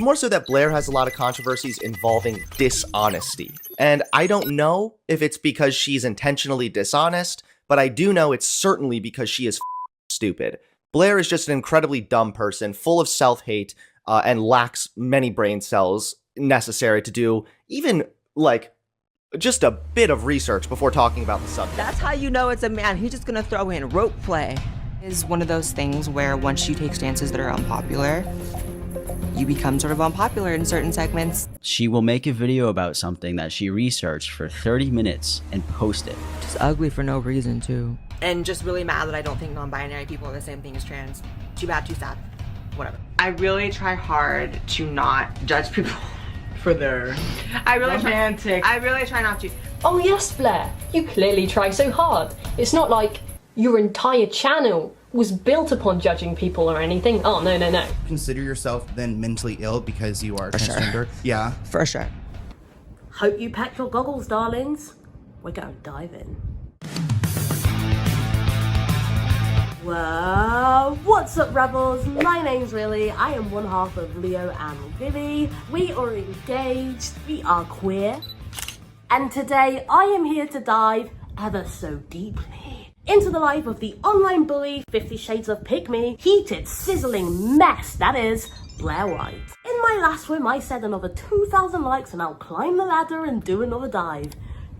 more so that Blaire has a lot of controversies involving dishonesty. And I don't know if it's because she's intentionally dishonest, but I do know it's certainly because she is stupid. Blaire is just an incredibly dumb person, full of self-hate, and lacks many brain cells necessary to do even, like, just a bit of research before talking about the subject. That's how you know it's a man. He's just gonna throw in rope play. Is one of those things where once you take stances that are unpopular, you become sort of unpopular in certain segments. She will make a video about something that she researched for 30 minutes and post it. Just ugly for no reason, too. And just really mad that I don't think non-binary people are the same thing as trans. Too bad, too sad. Whatever. I really try hard to not judge people for their romantic. I really try not to. Oh yes, Blaire, you clearly try so hard. It's not like your entire channel was built upon judging people or anything. Oh, no, no, no. Consider yourself then mentally ill because you are transgender? Sure. Yeah. For sure. Hope you packed your goggles, darlings. We're gonna dive in. Well, what's up, rebels? My name's Willy. I am one half of Leo and Willy. We are engaged, we are queer. And today I am here to dive ever so deeply into the life of the online bully, 50 Shades of Pick Me, heated, sizzling mess that is Blaire White. In my last swim, I said another 2,000 likes and I'll climb the ladder and do another dive.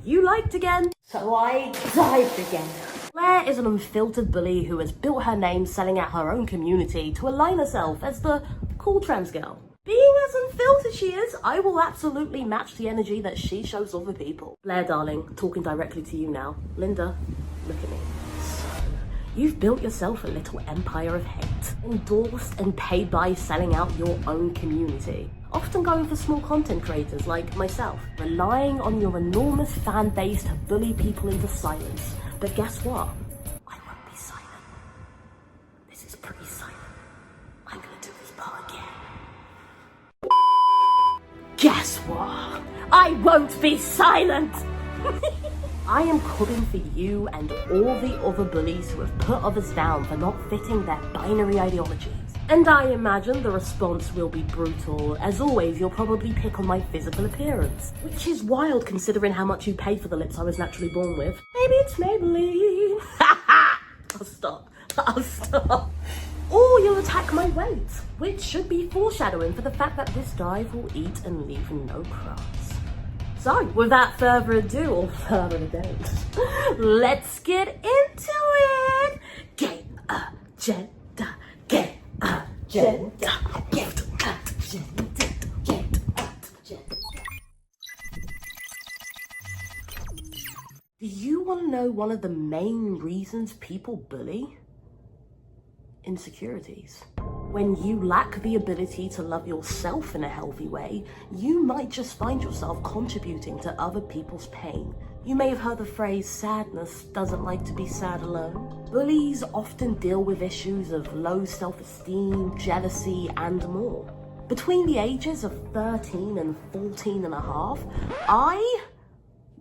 You liked again, so I dived again. Blaire is an unfiltered bully who has built her name selling out her own community to align herself as the cool trans girl. Being as unfiltered she is, I will absolutely match the energy that she shows other people. Blaire, darling, talking directly to you now. Linda, look at me. So, you've built yourself a little empire of hate, endorsed and paid by selling out your own community. Often going for small content creators like myself, relying on your enormous fan base to bully people into silence. But guess what? I won't be silent. This is pretty silent. I'm gonna do this part again. Guess what? I won't be silent! I am coming for you and all the other bullies who have put others down for not fitting their binary ideologies. And I imagine the response will be brutal. As always, you'll probably pick on my physical appearance, which is wild considering how much you paid for the lips I was naturally born with. Maybe it's Maybelline. I'll stop. Or you'll attack my weight, which should be foreshadowing for the fact that this dive will eat and leave no crumbs. So, without further ado, or further ado, let's get into it. Get agenda, get agenda, get agenda, get agenda. Do you want to know one of the main reasons people bully? Insecurities. When you lack the ability to love yourself in a healthy way, you might just find yourself contributing to other people's pain. You may have heard the phrase, sadness doesn't like to be sad alone. Bullies often deal with issues of low self-esteem, jealousy, and more. Between the ages of 13 and 14 and a half, I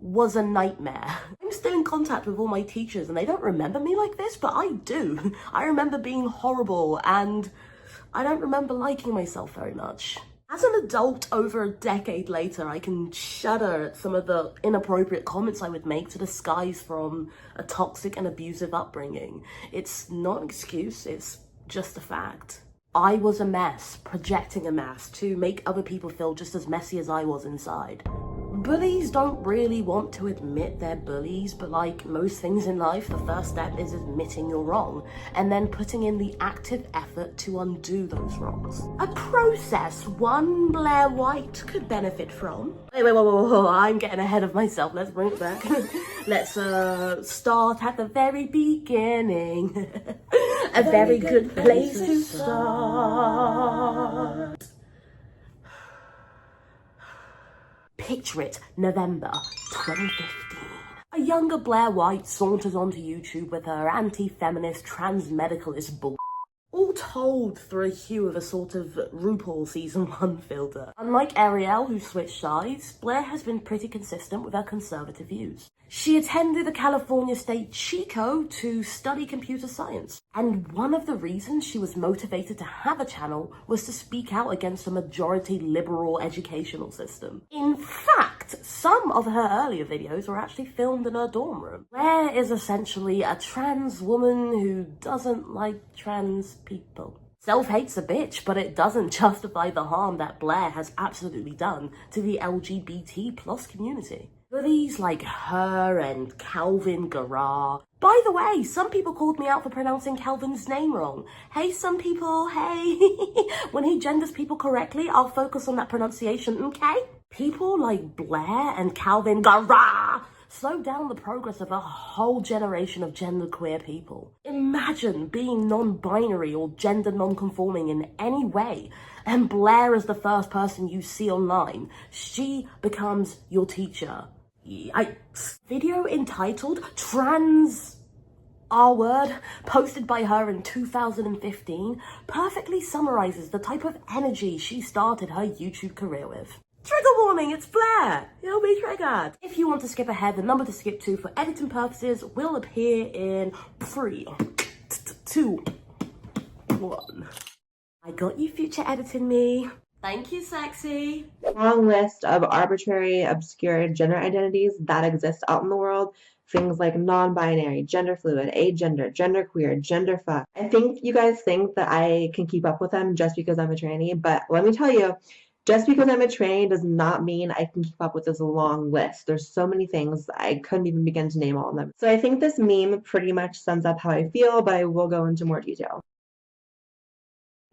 was a nightmare. I'm still in contact with all my teachers and they don't remember me like this, but I do. I remember being horrible and I don't remember liking myself very much. As an adult over a decade later, I can shudder at some of the inappropriate comments I would make to disguise from a toxic and abusive upbringing. It's not an excuse, it's just a fact. I was a mess, projecting a mess to make other people feel just as messy as I was inside. Bullies don't really want to admit they're bullies, but like most things in life, the first step is admitting you're wrong and then putting in the active effort to undo those wrongs. A process one Blaire White could benefit from. Wait, I'm getting ahead of myself. Let's bring it back. Let's start at the very beginning. A very good place to start. Picture it, November 2015. A younger Blaire White saunters onto YouTube with her anti-feminist, trans-medicalist bull. All told through a hue of a sort of RuPaul Season 1 filter. Unlike Ariel, who switched sides, Blaire has been pretty consistent with her conservative views. She attended the California State Chico to study computer science. And one of the reasons she was motivated to have a channel was to speak out against a majority liberal educational system. In fact, some of her earlier videos were actually filmed in her dorm room. Blaire is essentially a trans woman who doesn't like trans people. Self-hate's a bitch, but it doesn't justify the harm that Blaire has absolutely done to the LGBT plus community. Bullies like her and Calvin Garra. By the way, some people called me out for pronouncing Calvin's name wrong. Hey, some people, hey. When he genders people correctly, I'll focus on that pronunciation, okay? People like Blaire and Calvin Garra slow down the progress of a whole generation of genderqueer people. Imagine being non-binary or gender non-conforming in any way, and Blaire is the first person you see online. She becomes your teacher. Video entitled Trans R-word, posted by her in 2015, perfectly summarizes the type of energy she started her YouTube career with. Trigger warning, it's Blaire! You'll be triggered! If you want to skip ahead, the number to skip to for editing purposes will appear in 3, 2, 1. I got you, future editing me. Thank you, sexy. Long list of arbitrary, obscure gender identities that exist out in the world. Things like non-binary, gender fluid, agender, genderqueer, genderfuck. I think you guys think that I can keep up with them just because I'm a tranny, but let me tell you, just because I'm a tranny does not mean I can keep up with this long list. There's so many things I couldn't even begin to name all of them. So I think this meme pretty much sums up how I feel, but I will go into more detail.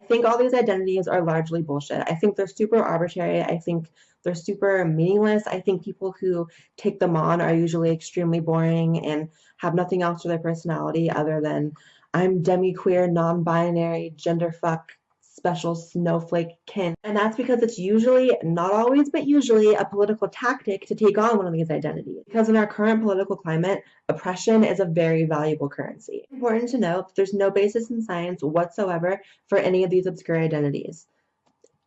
I think all these identities are largely bullshit. I think they're super arbitrary. I think they're super meaningless. I think people who take them on are usually extremely boring and have nothing else to their personality other than I'm demi-queer, non-binary, genderfuck, special snowflake kin. And that's because it's usually, not always, but usually a political tactic to take on one of these identities. Because in our current political climate, oppression is a very valuable currency. It's important to note that there's no basis in science whatsoever for any of these obscure identities.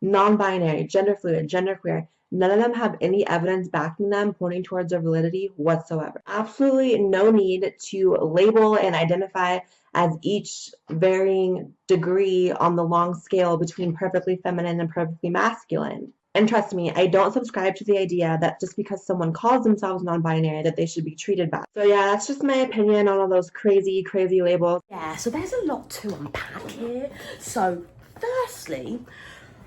Non-binary, gender fluid, genderqueer, none of them have any evidence backing them pointing towards their validity whatsoever. Absolutely no need to label and identify as each varying degree on the long scale between perfectly feminine and perfectly masculine. And trust me, I don't subscribe to the idea that just because someone calls themselves non-binary that they should be treated bad. So yeah, that's just my opinion on all those crazy labels. Yeah, so there's a lot to unpack here. So, firstly,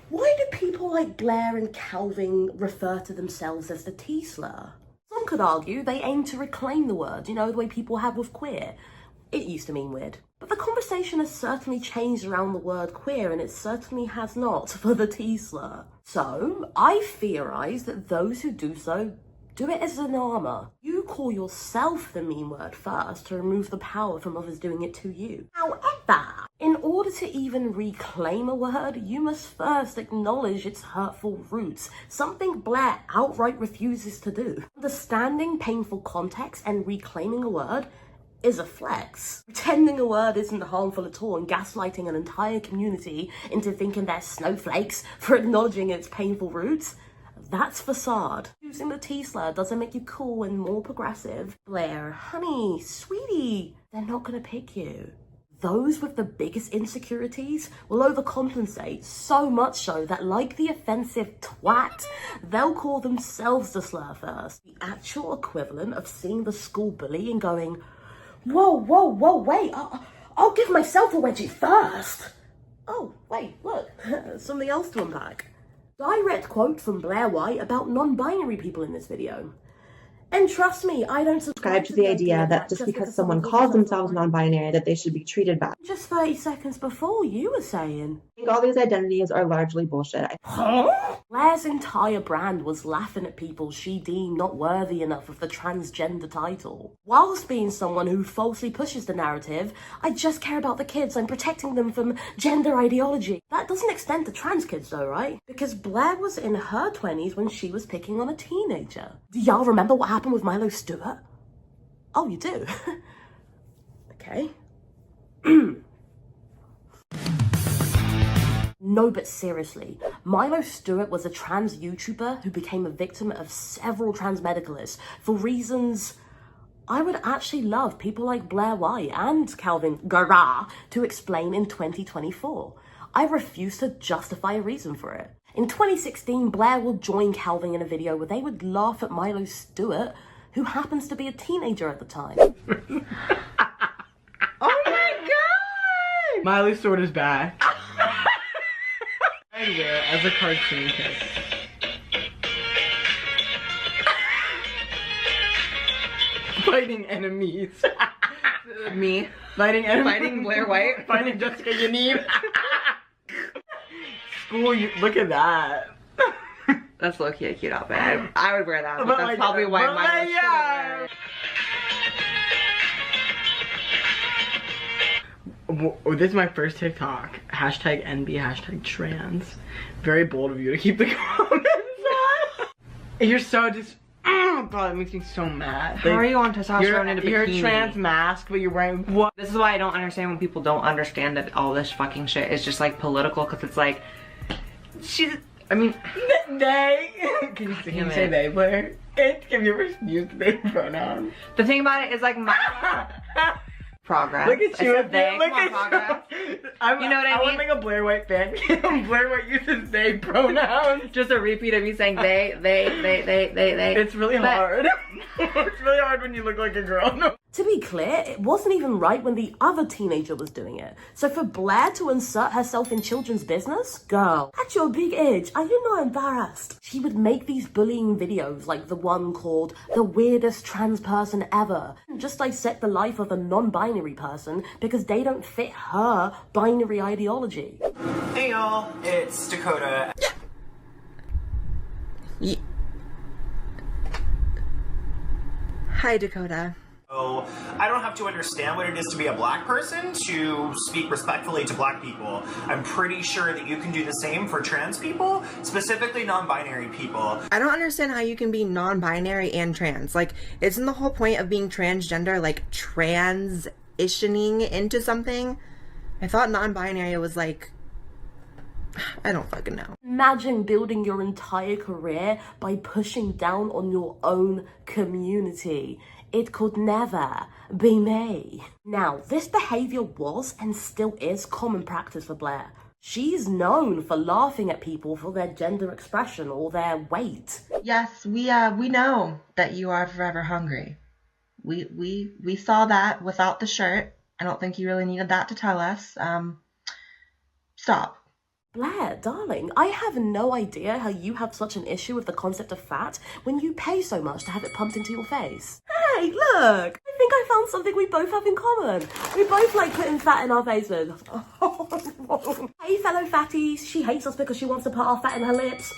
why do people like Blaire and Calvin refer to themselves as the T-slur? Some could argue they aim to reclaim the word, you know, the way people have with queer. It used to mean weird. But the conversation has certainly changed around the word queer, and it certainly has not for the T-slur. So, I theorise that those who do so do it as an armour. You call yourself the mean word first to remove the power from others doing it to you. However, in order to even reclaim a word, you must first acknowledge its hurtful roots, something Blaire outright refuses to do. Understanding painful context and reclaiming a word is a flex. Pretending a word isn't harmful at all and gaslighting an entire community into thinking they're snowflakes for acknowledging its painful roots, that's facade. Using the T-slur doesn't make you cool and more progressive. Blaire, honey, sweetie, they're not gonna pick you. Those with the biggest insecurities will overcompensate, so much so that, like the offensive twat, they'll call themselves the slur first. The actual equivalent of seeing the school bully and going, whoa, wait, I'll give myself a wedgie first. Oh, wait, look, something else to unpack. Direct quote from Blaire White about non-binary people in this video. And trust me, I don't subscribe to the idea that just because someone calls themselves non-binary that they should be treated bad. Just 30 seconds before you were saying. I think all these identities are largely bullshit. Huh? Blaire's entire brand was laughing at people she deemed not worthy enough of the transgender title. Whilst being someone who falsely pushes the narrative, I just care about the kids, I'm protecting them from gender ideology. That doesn't extend to trans kids though, right? Because Blaire was in her 20s when she was picking on a teenager. Do y'all remember what happened with Milo Stewart? Oh, you do? Okay. No, but seriously, Milo Stewart was a trans YouTuber who became a victim of several trans medicalists for reasons I would actually love people like Blaire White and Calvin Garra to explain in 2024. I refuse to justify a reason for it. In 2016, Blaire will join Calvin in a video where they would laugh at Milo Stewart, who happens to be a teenager at the time. Oh my god! Milo Stewart is back. I wear as a cartoon character. Fighting enemies. Me. Fighting enemies. Fighting Blaire White. Fighting Jessica Yanib. School, look at that. That's low-key a cute outfit. I would wear that, but that's probably why Milo shouldn't wear it. Oh, this is my first TikTok. Hashtag NB, hashtag trans. Very bold of you to keep the comments on. You're so just... Oh god, it makes me so mad. How are you on testosterone in a bikini? You're a trans mask, but you're wearing what? This is why I don't understand when people don't understand that all this fucking shit is just like political, because it's like... She's... I mean... They... Can you say they, Blaire? Have you ever used they pronoun? The thing about it is like my... Progress. Look at you. They. Look at progress. You know what I mean? I want to make a Blaire White fan. Blaire White uses they pronouns. Just a repeat of me saying they. It's really hard. It's really hard when you look like a girl. No. To be clear, it wasn't even right when the other teenager was doing it. So for Blaire to insert herself in children's business? Girl, at your big age, are you not embarrassed? She would make these bullying videos like the one called The Weirdest Trans Person Ever. And just dissect the life of a non-binary person because they don't fit her binary ideology. Hey y'all, it's Dakota. Hi, Dakota. So, I don't have to understand what it is to be a black person to speak respectfully to black people. I'm pretty sure that you can do the same for trans people, specifically non-binary people. I don't understand how you can be non-binary and trans. Like, isn't the whole point of being transgender like transitioning into something? I thought non-binary was like... I don't fucking know. Imagine building your entire career by pushing down on your own community. It could never be me. Now, this behaviour was and still is common practice for Blaire. She's known for laughing at people for their gender expression or their weight. Yes, we know that you are forever hungry. We saw that without the shirt. I don't think you really needed that to tell us. Stop. Blaire, darling, I have no idea how you have such an issue with the concept of fat when you pay so much to have it pumped into your face. Hey, look! I think I found something we both have in common. We both like putting fat in our faces. Hey, fellow fatties, she hates us because she wants to put our fat in her lips.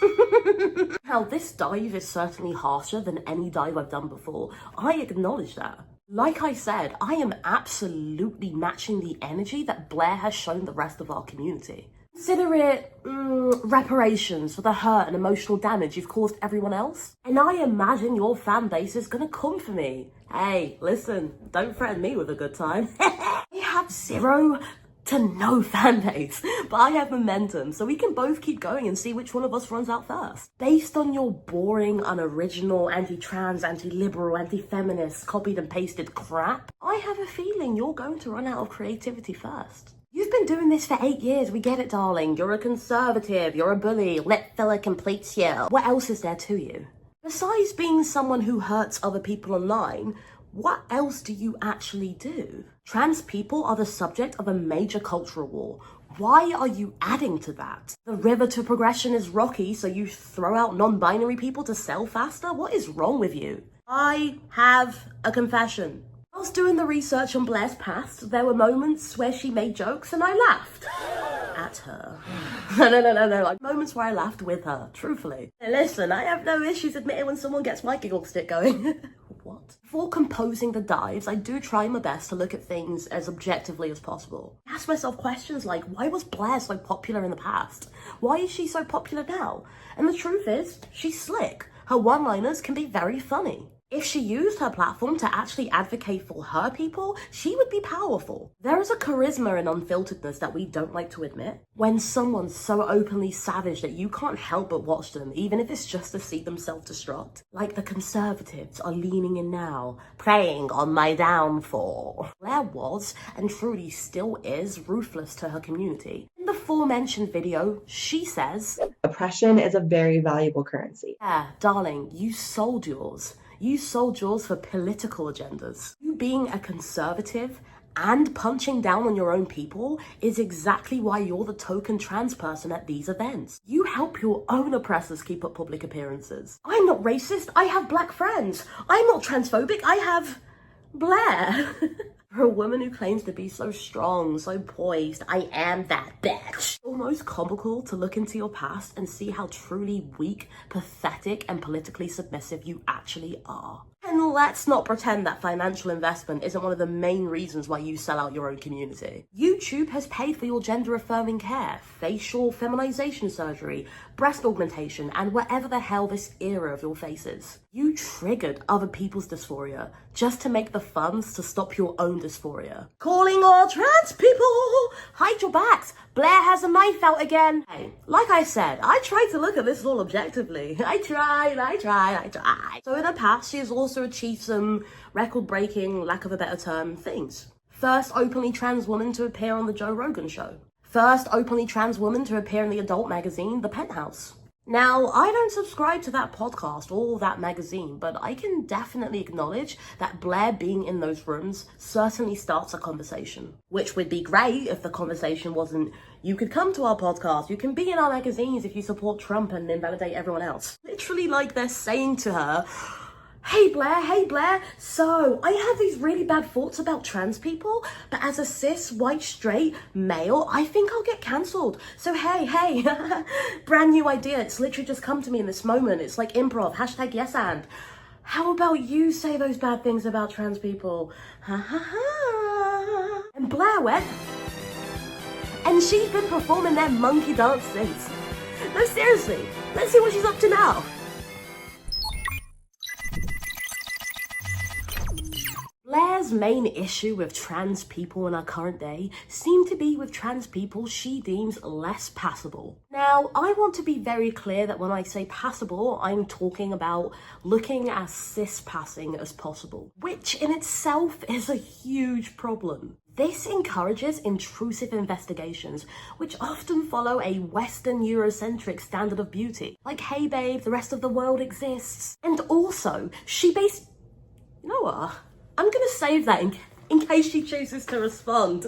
Now, this dive is certainly harsher than any dive I've done before. I acknowledge that. Like I said, I am absolutely matching the energy that Blaire has shown the rest of our community. Consider it reparations for the hurt and emotional damage you've caused everyone else. And I imagine your fan base is gonna come for me. Hey, listen, don't threaten me with a good time. I have 0 to no fan base, but I have momentum, so we can both keep going and see which one of us runs out first. Based on your boring, unoriginal, anti-trans, anti-liberal, anti-feminist, copied and pasted crap, I have a feeling you're going to run out of creativity first. You've been doing this for 8 years, we get it, darling. You're a conservative, you're a bully, let fella completes you. What else is there to you? Besides being someone who hurts other people online, what else do you actually do? Trans people are the subject of a major cultural war. Why are you adding to that? The river to progression is rocky, so you throw out non-binary people to sell faster? What is wrong with you? I have a confession. Whilst doing the research on Blaire's past, there were moments where she made jokes and I laughed at her. No, like moments where I laughed with her, truthfully. Listen, I have no issues admitting when someone gets my giggle stick going. What? Before composing the dives, I do try my best to look at things as objectively as possible. I ask myself questions like, why was Blaire so popular in the past? Why is she so popular now? And the truth is, she's slick. Her one-liners can be very funny. If she used her platform to actually advocate for her people, she would be powerful. There is a charisma and unfilteredness that we don't like to admit. When someone's so openly savage that you can't help but watch them, even if it's just to see them self-destruct. Like the Conservatives are leaning in now, preying on my downfall. Blaire was, and truly still is, ruthless to her community. In the aforementioned video, she says, Oppression is a very valuable currency. yeah, darling, you sold yours. You sold yours for political agendas. You being a conservative and punching down on your own people is exactly why you're the token trans person at these events. You help your own oppressors keep up public appearances. I'm not racist, I have black friends. I'm not transphobic, I have Blaire. For a woman who claims to be so strong, so poised, I am that bitch. Almost comical to look into your past and see how truly weak, pathetic, and politically submissive you actually are. And let's not pretend that financial investment isn't one of the main reasons why you sell out your own community. YouTube has paid for your gender-affirming care, facial feminization surgery, breast augmentation, and whatever the hell this era of your face is. You triggered other people's dysphoria just to make the funds to stop your own dysphoria. Calling all trans people! Hide your backs! Blaire has a knife out again. Hey, like I said, I tried to look at this all objectively. I tried. So in the past, she has also achieved some record-breaking, lack of a better term, things. First openly trans woman to appear on the Joe Rogan show. First openly trans woman to appear in the adult magazine, The Penthouse. Now, I don't subscribe to that podcast or that magazine, but I can definitely acknowledge that Blaire being in those rooms certainly starts a conversation. Which would be great if the conversation wasn't, you could come to our podcast, you can be in our magazines if you support Trump and invalidate everyone else. Literally like they're saying to her, hey Blaire, so I have these really bad thoughts about trans people, but as a cis, white, straight, male, I think I'll get cancelled. So hey, brand new idea, it's literally just come to me in this moment. It's like improv, hashtag yes and. How about you say those bad things about trans people? Ha ha ha. And Blaire went, and she's been performing that monkey dance since. No, seriously, let's see what she's up to now. Blaire's main issue with trans people in our current day seem to be with trans people she deems less passable. Now, I want to be very clear that when I say passable, I'm talking about looking as cis-passing as possible, which in itself is a huge problem. This encourages intrusive investigations, which often follow a Western Eurocentric standard of beauty, like, hey babe, the rest of the world exists. And also, you know what? I'm gonna save that in case she chooses to respond.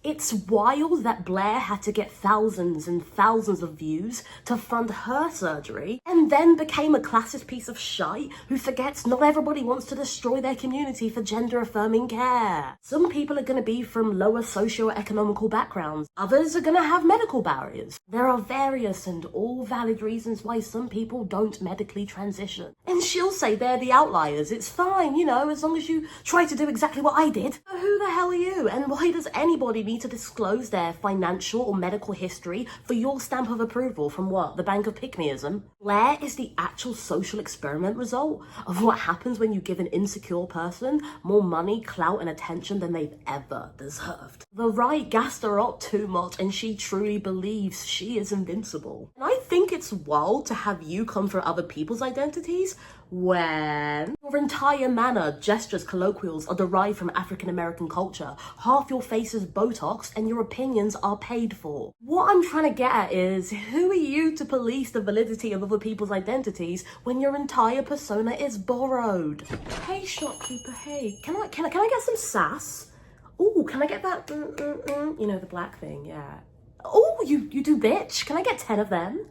It's wild that Blaire had to get thousands and thousands of views to fund her surgery and then became a classist piece of shite who forgets not everybody wants to destroy their community for gender-affirming care. Some people are going to be from lower socio-economical backgrounds. Others are going to have medical barriers. There are various and all valid reasons why some people don't medically transition. And she'll say they're the outliers. It's fine, you know, as long as you try to do exactly what I did. But who the hell are you? And why does anybody need to disclose their financial or medical history for your stamp of approval from what? The Bank of Pick-me-ism? Blaire is the actual social experiment result of what happens when you give an insecure person more money, clout, and attention than they've ever deserved. The right gassed her up too much and she truly believes she is invincible. And I think it's wild to have you come for other people's identities when your entire manner, gestures, colloquials are derived from African American culture, half your face is Botox, and your opinions are paid for. What I'm trying to get at is, who are you to police the validity of other people's identities when your entire persona is borrowed? Hey shopkeeper, hey, can I get some sass? Ooh, can I get that, you know, the black thing, yeah. Oh, you do bitch, can I get 10 of them?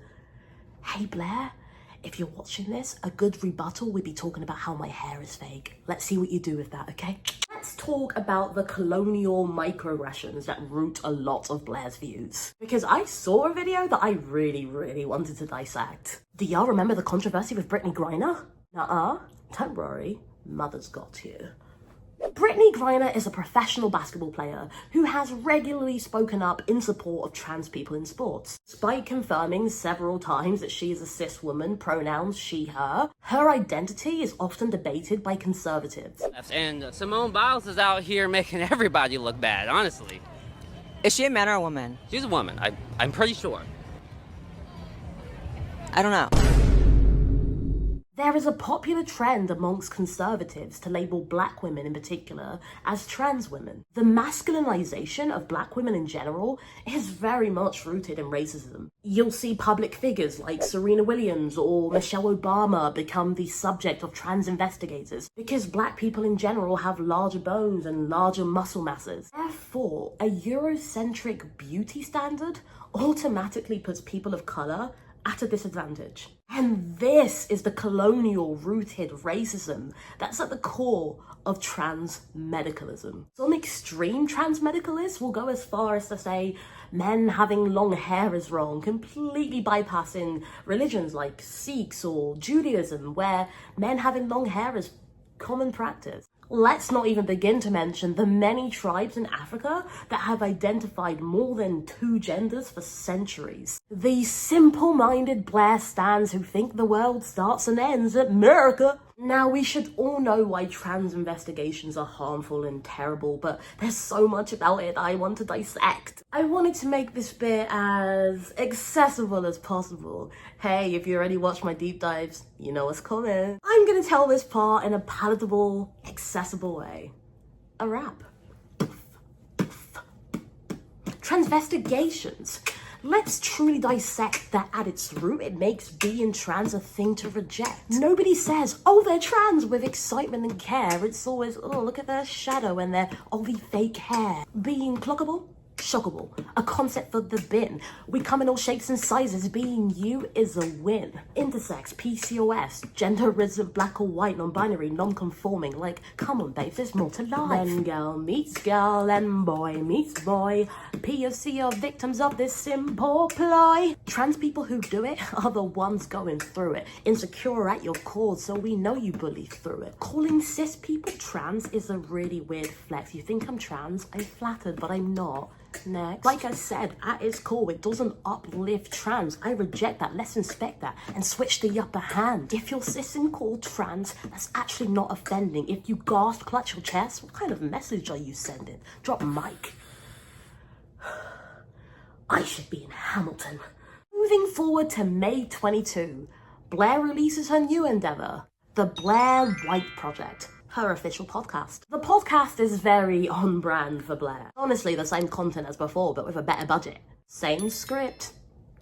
Hey Blaire, if you're watching this, a good rebuttal would be talking about how my hair is fake. Let's see what you do with that, okay? Let's talk about the colonial microaggressions that root a lot of Blaire's views. Because I saw a video that I really, really wanted to dissect. Do y'all remember the controversy with Brittany Griner? Nuh-uh, don't worry, mother's got you. Brittany Griner is a professional basketball player who has regularly spoken up in support of trans people in sports. Despite confirming several times that she is a cis woman, pronouns she, her identity is often debated by conservatives. And Simone Biles is out here making everybody look bad, honestly. Is she a man or a woman? She's a woman, I'm pretty sure. I don't know. There is a popular trend amongst conservatives to label black women in particular as trans women. The masculinization of black women in general is very much rooted in racism. You'll see public figures like Serena Williams or Michelle Obama become the subject of trans investigators because black people in general have larger bones and larger muscle masses. Therefore, a Eurocentric beauty standard automatically puts people of color at a disadvantage. And this is the colonial-rooted racism that's at the core of trans medicalism. Some extreme trans medicalists will go as far as to say men having long hair is wrong, completely bypassing religions like Sikhs or Judaism, where men having long hair is common practice. Let's not even begin to mention the many tribes in Africa that have identified more than 2 genders for centuries. These simple-minded Blaire stans who think the world starts and ends at America. Now, we should all know why trans investigations are harmful and terrible, but there's so much about it I want to dissect. I wanted to make this bit as accessible as possible. Hey, if you already watched my deep dives, you know what's coming. I'm gonna tell this part in a palatable, accessible way. A rap. Transvestigations. Let's truly dissect that at its root it makes being trans a thing to reject. Nobody says, oh, they're trans with excitement and care. It's always, oh, look at their shadow and their Ollie fake hair. Being clockable? Shockable. A concept for the bin. We come in all shapes and sizes. Being you is a win. Intersex, PCOS, gender isn't black or white, non-binary, non-conforming. Like, come on, babe, there's more to life. Then girl meets girl and boy meets boy. POC are victims of this simple ploy. Trans people who do it are the ones going through it. Insecure at your core, so we know you bully through it. Calling cis people trans is a really weird flex. You think I'm trans? I'm flattered, but I'm not. Next. Like I said, at its core, it doesn't uplift trans. I reject that. Let's inspect that and switch the upper hand. If you're cis and called trans, that's actually not offending. If you gasp, clutch your chest, what kind of message are you sending? Drop mic. I should be in Hamilton. Moving forward to May 22, Blaire releases her new endeavor, the Blaire White Project, her official podcast. The podcast is very on brand for Blaire. Honestly, the same content as before, but with a better budget. Same script,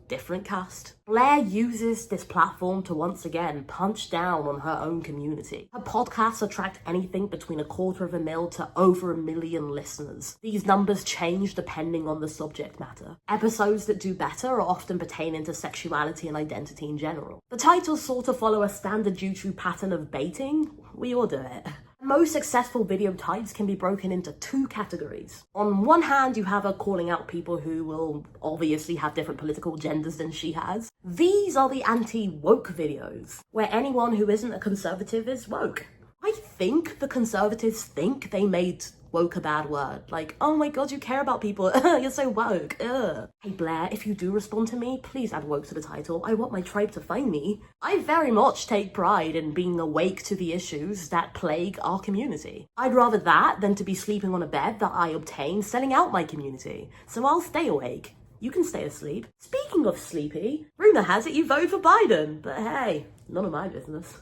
different cast. Blaire uses this platform to once again punch down on her own community. Her podcasts attract anything between 250,000 to over 1 million listeners. These numbers change depending on the subject matter. Episodes that do better are often pertaining to sexuality and identity in general. The titles sort of follow a standard YouTube pattern of baiting. We all do it. Most successful video types can be broken into 2 categories. On one hand, you have her calling out people who will obviously have different political agendas than she has. These are the anti-woke videos, where anyone who isn't a conservative is woke. I think the conservatives think they made woke a bad word. Like, oh my god, you care about people. You're so woke. Ugh. Hey Blaire, if you do respond to me, please add woke to the title. I want my tribe to find me. I very much take pride in being awake to the issues that plague our community. I'd rather that than to be sleeping on a bed that I obtained selling out my community. So I'll stay awake. You can stay asleep. Speaking of sleepy, rumor has it you voted for Biden. But hey, none of my business.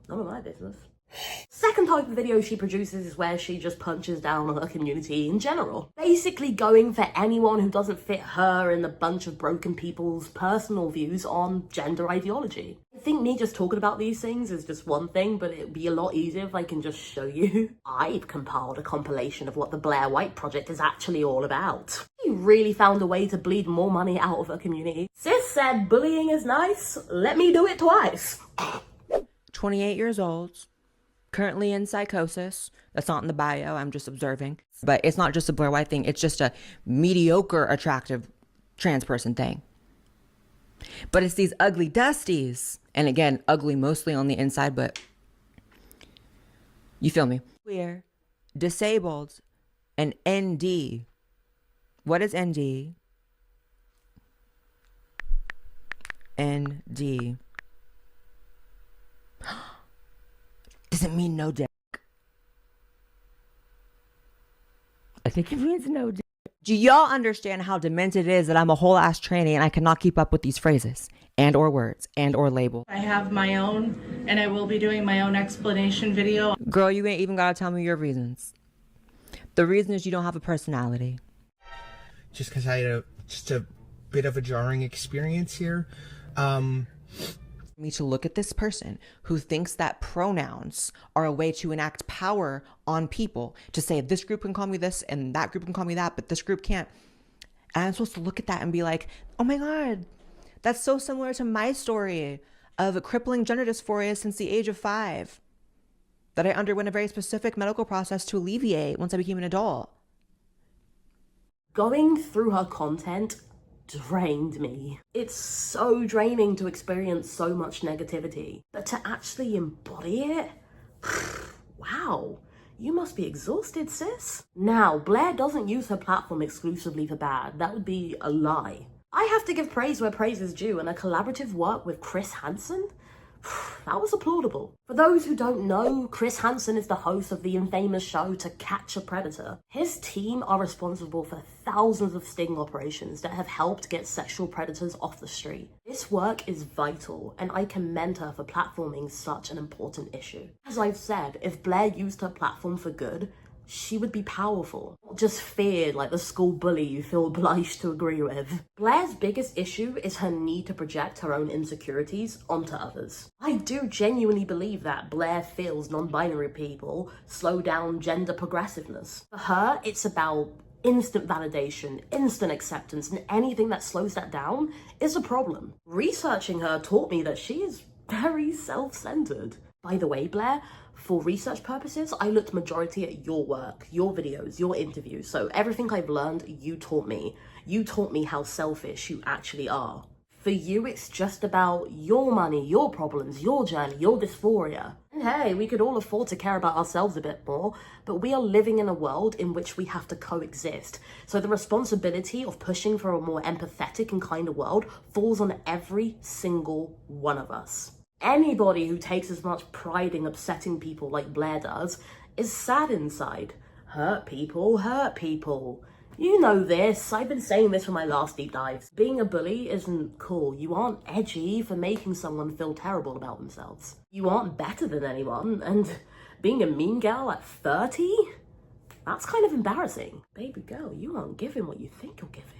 None of my business. Second type of video she produces is where she just punches down on her community in general. Basically going for anyone who doesn't fit her and a bunch of broken people's personal views on gender ideology. I think me just talking about these things is just one thing, but it'd be a lot easier if I can just show you. I've compiled a compilation of what the Blaire White Project is actually all about. She really found a way to bleed more money out of her community. Sis said bullying is nice, let me do it twice. 28 years old. Currently in psychosis. That's not in the bio, I'm just observing. But it's not just a Blaire White thing, it's just a mediocre, attractive trans person thing. But it's these ugly dusties. And again, ugly mostly on the inside, but you feel me. Queer, disabled, and ND. What is ND? ND. Does it mean no dick? I think it means no dick. Do y'all understand how demented it is that I'm a whole ass tranny and I cannot keep up with these phrases and or words and or labels? I have my own, and I will be doing my own explanation video. Girl, you ain't even gotta tell me your reasons. The reason is you don't have a personality. Just because I had just a bit of a jarring experience here. Me to look at this person who thinks that pronouns are a way to enact power on people, to say this group can call me this and that group can call me that, but this group can't. And I'm supposed to look at that and be like, oh my God, that's so similar to my story of crippling gender dysphoria since the age of 5 that I underwent a very specific medical process to alleviate once I became an adult. Going through her content drained me. It's so draining to experience so much negativity, but to actually embody it, wow, you must be exhausted, sis. Now, Blaire doesn't use her platform exclusively for bad. That would be a lie. I have to give praise where praise is due, and a collaborative work with Hansen, that was applaudable. For those who don't know, Hansen is the host of the infamous show To Catch a Predator. His team are responsible for thousands of sting operations that have helped get sexual predators off the street. This work is vital, and I commend her for platforming such an important issue. As I've said, if Blaire used her platform for good, she would be powerful, not just feared like the school bully you feel obliged to agree with. Blaire's biggest issue is her need to project her own insecurities onto others. I do genuinely believe that Blaire feels non-binary people slow down gender progressiveness. For her, it's about instant validation, instant acceptance, and anything that slows that down is a problem. Researching her taught me that she is very self-centered. By the way, Blaire, for research purposes, I looked majority at your work, your videos, your interviews. So everything I've learned, you taught me. You taught me how selfish you actually are. For you, it's just about your money, your problems, your journey, your dysphoria. And hey, we could all afford to care about ourselves a bit more, but we are living in a world in which we have to coexist. So the responsibility of pushing for a more empathetic and kinder world falls on every single one of us. Anybody who takes as much pride in upsetting people like Blaire does is sad inside. Hurt people, hurt people. You know this, I've been saying this for my last deep dives. Being a bully isn't cool. You aren't edgy for making someone feel terrible about themselves. You aren't better than anyone, and being a mean girl at 30? That's kind of embarrassing. Baby girl, you aren't giving what you think you're giving.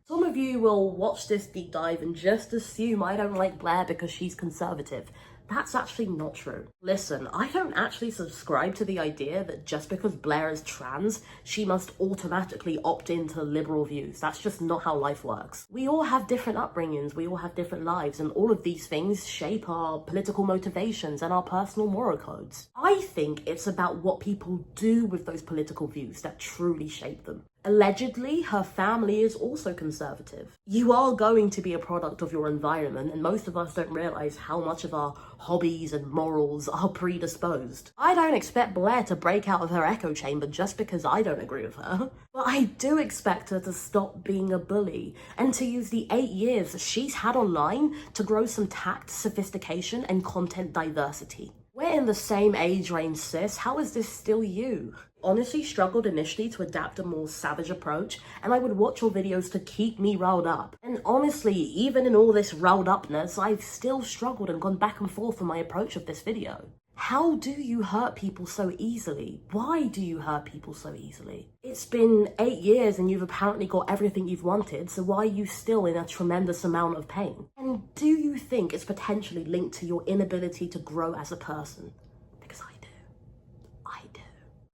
Some of you will watch this deep dive and just assume I don't like Blaire because she's conservative. That's actually not true. Listen, I don't actually subscribe to the idea that just because Blaire is trans, she must automatically opt into liberal views. That's just not how life works. We all have different upbringings, we all have different lives, and all of these things shape our political motivations and our personal moral codes. I think it's about what people do with those political views that truly shape them. Allegedly, her family is also conservative. You are going to be a product of your environment, and most of us don't realize how much of our hobbies and morals are predisposed. I don't expect Blaire to break out of her echo chamber just because I don't agree with her. But I do expect her to stop being a bully and to use the 8 years she's had online to grow some tact, sophistication, and content diversity. We're in the same age range, sis. How is this still you? Honestly struggled initially to adapt a more savage approach, and I would watch your videos to keep me riled up. And honestly, even in all this riled upness, I've still struggled and gone back and forth on my approach of this video. How do you hurt people so easily? Why do you hurt people so easily? It's been 8 years and you've apparently got everything you've wanted, so why are you still in a tremendous amount of pain? And do you think it's potentially linked to your inability to grow as a person? Because I do.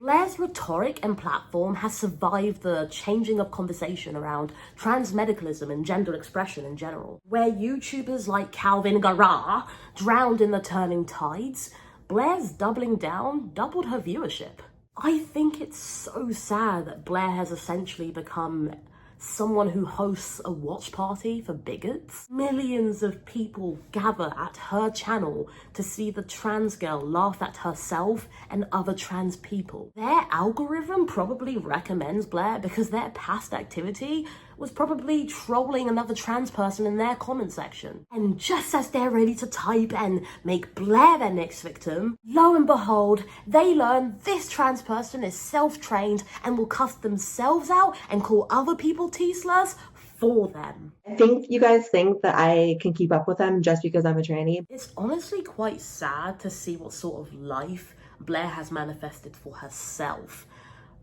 Blaire's rhetoric and platform has survived the changing of conversation around trans medicalism and gender expression in general. Where YouTubers like Calvin Garra drowned in the turning tides, Blaire's doubling down doubled her viewership. I think it's so sad that Blaire has essentially become someone who hosts a watch party for bigots. Millions of people gather at her channel to see the trans girl laugh at herself and other trans people. Their algorithm probably recommends Blaire because their past activity was probably trolling another trans person in their comment section. And just as they're ready to type and make Blaire their next victim, lo and behold, they learn this trans person is self-trained and will cuss themselves out and call other people T-slurs for them. I think you guys think that I can keep up with them just because I'm a tranny. It's honestly quite sad to see what sort of life Blaire has manifested for herself.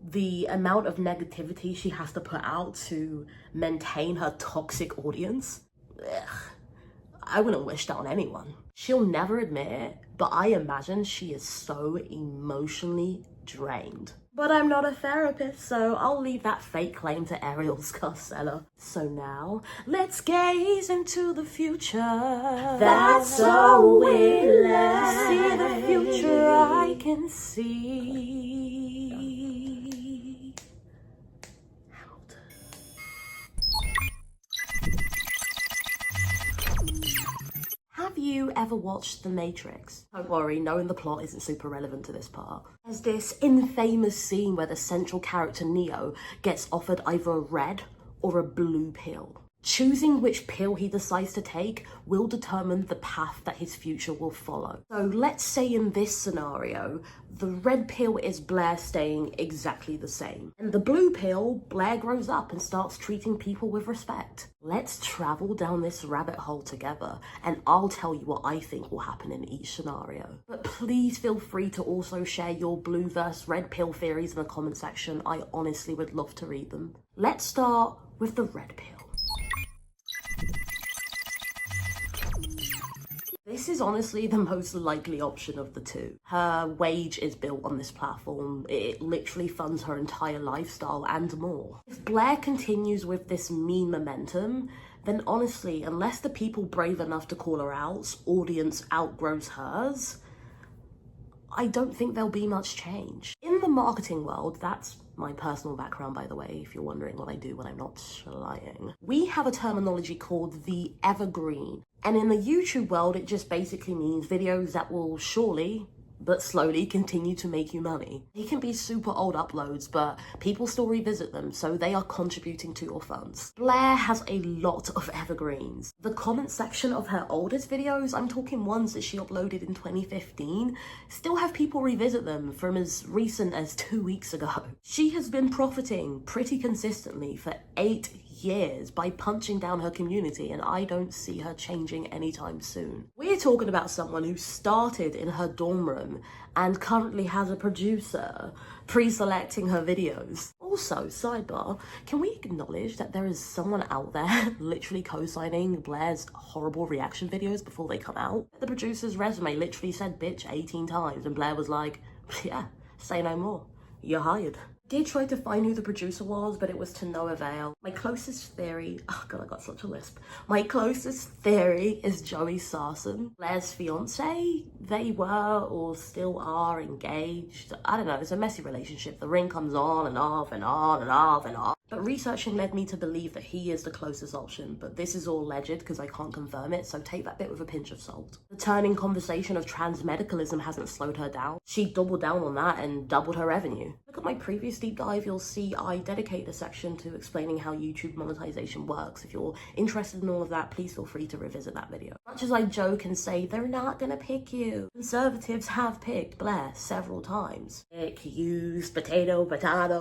The amount of negativity she has to put out to maintain her toxic audience. Ugh. I wouldn't wish that on anyone. She'll never admit it, but I imagine she is so emotionally drained. But I'm not a therapist, so I'll leave that fake claim to Ariel's Carcella. So now, let's gaze into the future. That's all we let. See the future I can see. Have you ever watched The Matrix? Don't worry, knowing the plot isn't super relevant to this part. There's this infamous scene where the central character Neo gets offered either a red or a blue pill. Choosing which pill he decides to take will determine the path that his future will follow. So let's say in this scenario, the red pill is Blaire staying exactly the same. And the blue pill, Blaire grows up and starts treating people with respect. Let's travel down this rabbit hole together, and I'll tell you what I think will happen in each scenario. But please feel free to also share your blue versus red pill theories in the comment section. I honestly would love to read them. Let's start with the red pill. This is honestly the most likely option of the two. Her wage is built on this platform. It literally funds her entire lifestyle and more. If Blaire continues with this mean momentum, then honestly, unless the people brave enough to call her out's audience outgrows hers, I don't think there'll be much change. In the marketing world, that's my personal background, by the way, if you're wondering what I do when I'm not lying. We have a terminology called the evergreen. And in the YouTube world, it just basically means videos that will surely, but slowly continue to make you money. They can be super old uploads, but people still revisit them, so they are contributing to your funds. Blaire has a lot of evergreens. The comment section of her oldest videos, I'm talking ones that she uploaded in 2015, still have people revisit them from as recent as 2 weeks ago. She has been profiting pretty consistently for 8 years by punching down her community, and I don't see her changing anytime soon. We're talking about someone who started in her dorm room and currently has a producer pre-selecting her videos. Also, sidebar, can we acknowledge that there is someone out there literally co-signing Blaire's horrible reaction videos before they come out? The producer's resume literally said bitch 18 times, and Blaire was like, yeah, say no more, you're hired. Did try to find who the producer was, but it was to no avail. My closest theory, oh god, I got such a lisp. My closest theory is Joey Sarson, Blaire's fiance. They were or still are engaged. I don't know, it's a messy relationship. The ring comes on and off and on and off and off. But researching led me to believe that he is the closest option, but this is all alleged because I can't confirm it, so take that bit with a pinch of salt. The turning conversation of trans medicalism hasn't slowed her down. She doubled down on that and doubled her revenue. Look at my previous deep dive, you'll see I dedicate a section to explaining how YouTube monetization works. If you're interested in all of that, please feel free to revisit that video. Much as I joke and say, they're not gonna pick you, conservatives have picked Blaire several times. Pick, use, potato.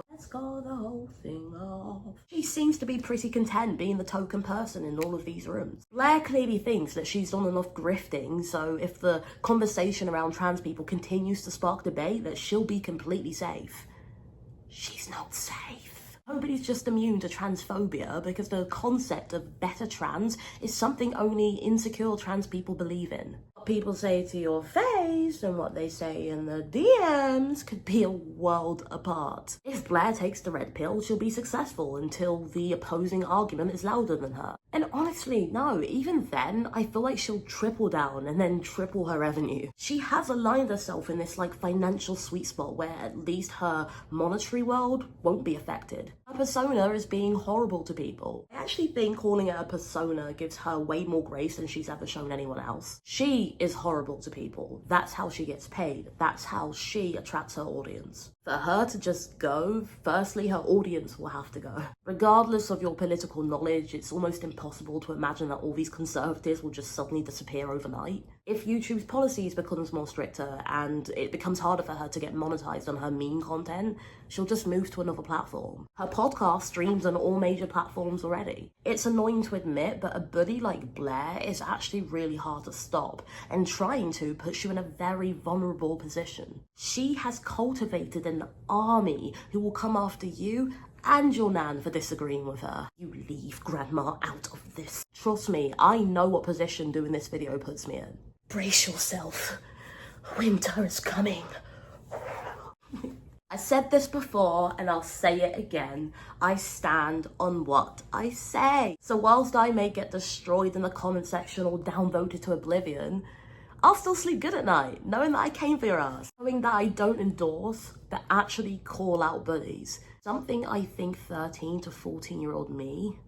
Let's call the whole thing off. She seems to be pretty content being the token person in all of these rooms. Blaire clearly thinks that she's done enough grifting, so if the conversation around trans people continues to spark debate, that she'll be completely safe. She's not safe. Nobody's just immune to transphobia because the concept of better trans is something only insecure trans people believe in. What people say to your face and what they say in the DMs could be a world apart. If Blaire takes the red pill, she'll be successful until the opposing argument is louder than her. And honestly, no, even then, I feel like she'll triple down and then triple her revenue. She has aligned herself in this like financial sweet spot where at least her monetary world won't be affected. Her persona is being horrible to people. I actually think calling it a persona gives her way more grace than she's ever shown anyone else. She is horrible to people. That's how she gets paid. That's how she attracts her audience. For her to just go, firstly, her audience will have to go. Regardless of your political knowledge, it's almost impossible to imagine that all these conservatives will just suddenly disappear overnight. If YouTube's policies becomes more stricter and it becomes harder for her to get monetized on her meme content, she'll just move to another platform. Her podcast streams on all major platforms already. It's annoying to admit, but a bully like Blaire is actually really hard to stop, and trying to puts you in a very vulnerable position. She has cultivated an army who will come after you and your nan for disagreeing with her. You leave grandma out of this. Trust me, I know what position doing this video puts me in. Brace yourself. Winter is coming. I said this before and I'll say it again. I stand on what I say. So whilst I may get destroyed in the comment section or downvoted to oblivion, I'll still sleep good at night, knowing that I came for your ass. Knowing that I don't endorse, but actually call out bullies. Something I think 13 to 14-year-old me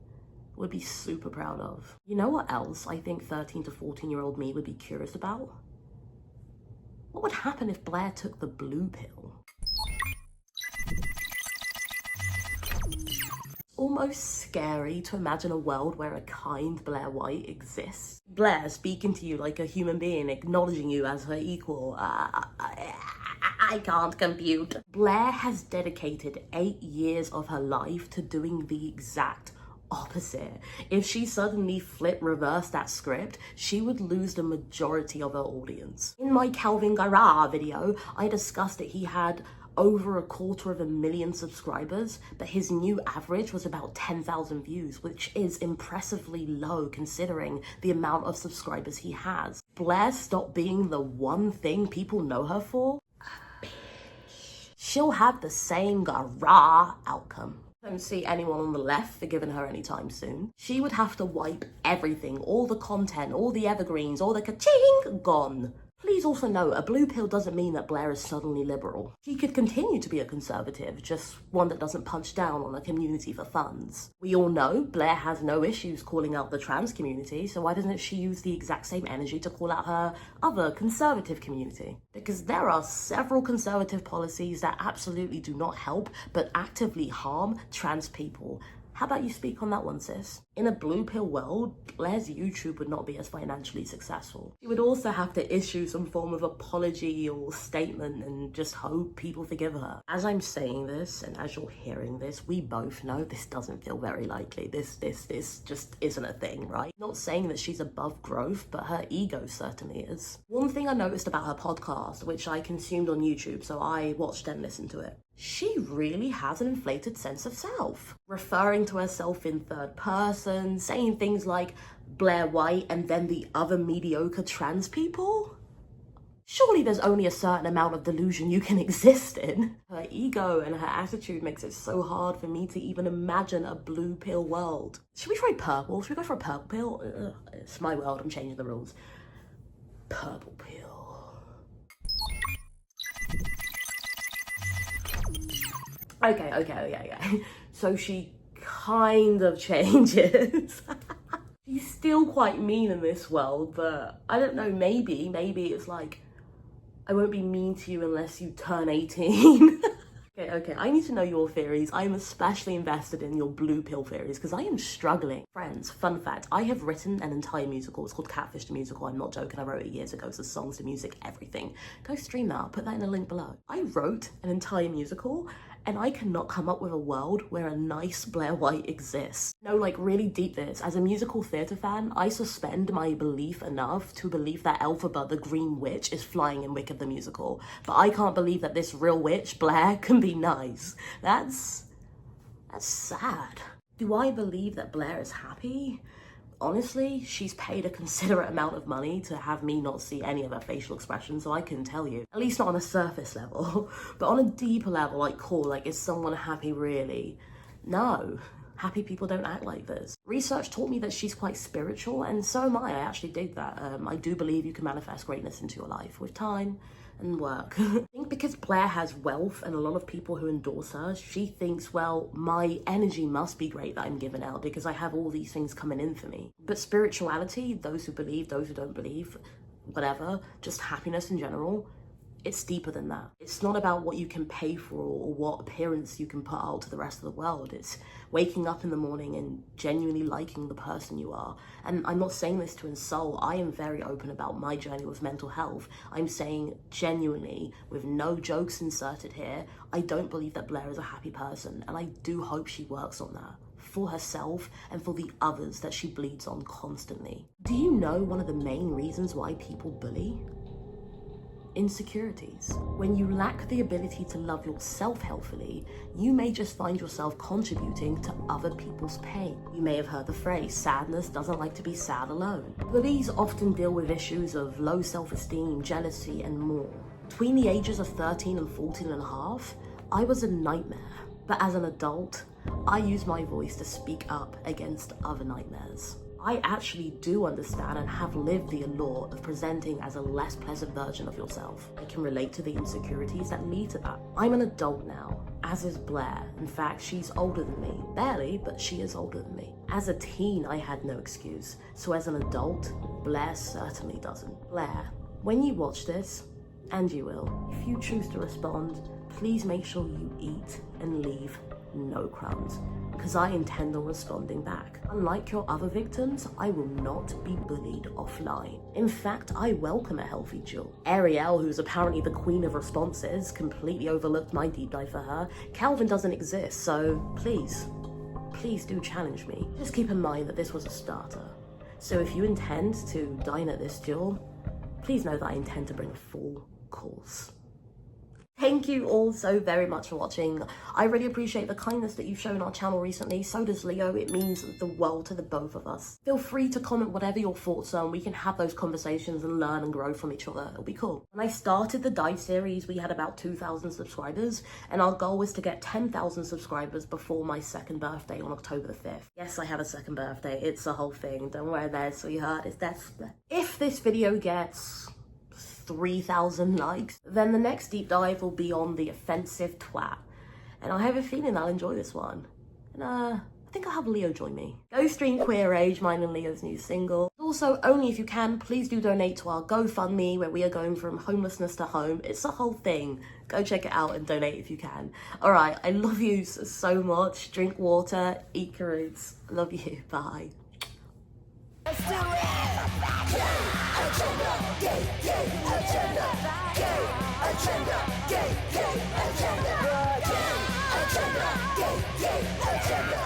would be super proud of. You know what else I think 13 to 14-year-old me would be curious about? What would happen if Blaire took the blue pill? Almost scary to imagine a world where a kind Blaire White exists. Blaire speaking to you like a human being, acknowledging you as her equal. I can't compute. Blaire has dedicated 8 years of her life to doing the exact opposite. If she suddenly reversed that script, she would lose the majority of her audience. In my Calvin Garra video, I discussed that he had over 250,000 subscribers, but his new average was about 10,000 views, which is impressively low considering the amount of subscribers he has. Blaire stopped being the one thing people know her for. She'll have the same Garra outcome. Don't see anyone on the left forgiving her anytime soon. She would have to wipe everything, all the content, all the evergreens, all the ka-ching, gone. Please also note, a blue pill doesn't mean that Blaire is suddenly liberal. She could continue to be a conservative, just one that doesn't punch down on a community for funds. We all know Blaire has no issues calling out the trans community, so why doesn't she use the exact same energy to call out her other conservative community? Because there are several conservative policies that absolutely do not help, but actively harm trans people. How about you speak on that one, sis? In a blue pill world, Blaire's YouTube would not be as financially successful. She would also have to issue some form of apology or statement and just hope people forgive her. As I'm saying this, and as you're hearing this, we both know this doesn't feel very likely. This just isn't a thing, right? Not saying that she's above growth, but her ego certainly is. One thing I noticed about her podcast, which I consumed on YouTube, so I watched and listened to it, she really has an inflated sense of self. Referring to herself in third person, saying things like Blaire White and then the other mediocre trans people. Surely there's only a certain amount of delusion you can exist in. Her ego and her attitude makes it so hard for me to even imagine a blue pill world. Should we try purple? Should we go for a purple pill? Ugh, it's my world, I'm changing the rules. Purple pill. Okay. So she kind of changes. She's still quite mean in this world, but I don't know, maybe it's like, I won't be mean to you unless you turn 18. Okay, I need to know your theories. I am especially invested in your blue pill theories because I am struggling. Friends, fun fact, I have written an entire musical. It's called Catfish the Musical. I'm not joking, I wrote it years ago. It's the songs, the music, everything. Go stream that, I'll put that in the link below. I wrote an entire musical and I cannot come up with a world where a nice Blaire White exists. No, like really deep this. As a musical theatre fan, I suspend my belief enough to believe that Elphaba, the Green Witch, is flying in Wicked the Musical. But I can't believe that this real witch, Blaire, can be nice. That's sad. Do I believe that Blaire is happy? Honestly, she's paid a considerate amount of money to have me not see any of her facial expressions, so I couldn't tell you. At least not on a surface level. But on a deeper level, like, cool, like, is someone happy really? No. Happy people don't act like this. Research taught me that she's quite spiritual, and so am I. I actually dig that. I do believe you can manifest greatness into your life with time and work. I think because Blaire has wealth and a lot of people who endorse her, she thinks, well, my energy must be great that I'm giving out because I have all these things coming in for me. But spirituality, those who believe, those who don't believe, whatever, just happiness in general, it's deeper than that. It's not about what you can pay for or what appearance you can put out to the rest of the world. It's waking up in the morning and genuinely liking the person you are. And I'm not saying this to insult. I am very open about my journey with mental health. I'm saying genuinely, with no jokes inserted here, I don't believe that Blaire is a happy person. And I do hope she works on that for herself and for the others that she bleeds on constantly. Do you know one of the main reasons why people bully? Insecurities. When you lack the ability to love yourself healthily, you may just find yourself contributing to other people's pain. You may have heard the phrase, sadness doesn't like to be sad alone. Bullies often deal with issues of low self-esteem, jealousy, and more. Between the ages of 13 and 14 and a half, I was a nightmare. But as an adult, I use my voice to speak up against other nightmares. I actually do understand and have lived the allure of presenting as a less pleasant version of yourself. I can relate to the insecurities that lead to that. I'm an adult now, as is Blaire. In fact, she's older than me. Barely, but she is older than me. As a teen, I had no excuse. So as an adult, Blaire certainly doesn't. Blaire, when you watch this, and you will, if you choose to respond, please make sure you eat and leave no crumbs, because I intend on responding back. Unlike your other victims, I will not be bullied offline. In fact, I welcome a healthy duel. Ariel, who's apparently the queen of responses, completely overlooked my deep dive for her. Calvin doesn't exist, so please do challenge me. Just keep in mind that this was a starter. So if you intend to dine at this duel, please know that I intend to bring a full course. Thank you all so very much for watching. I really appreciate the kindness that you've shown our channel recently. So does Leo. It means the world to the both of us. Feel free to comment whatever your thoughts are and we can have those conversations and learn and grow from each other. It'll be cool. When I started the dive series, we had about 2,000 subscribers and our goal was to get 10,000 subscribers before my second birthday on October the 5th. Yes, I have a second birthday. It's a whole thing. Don't worry there, sweetheart. It's desperate. If this video gets 3,000 likes, then the next deep dive will be on the offensive twat. And I have a feeling I'll enjoy this one. And I think I'll have Leo join me. Go stream Queer Age, mine and Leo's new single. Also, only if you can, please do donate to our GoFundMe, where we are going from homelessness to home. It's a whole thing. Go check it out and donate if you can. Alright, I love you so much. Drink water, eat carrots. Love you. Bye. Let's do it! Agenda, gay, gay, agenda, gay, agenda, gay, gay, agenda, gay, agenda, gay, gay, agenda.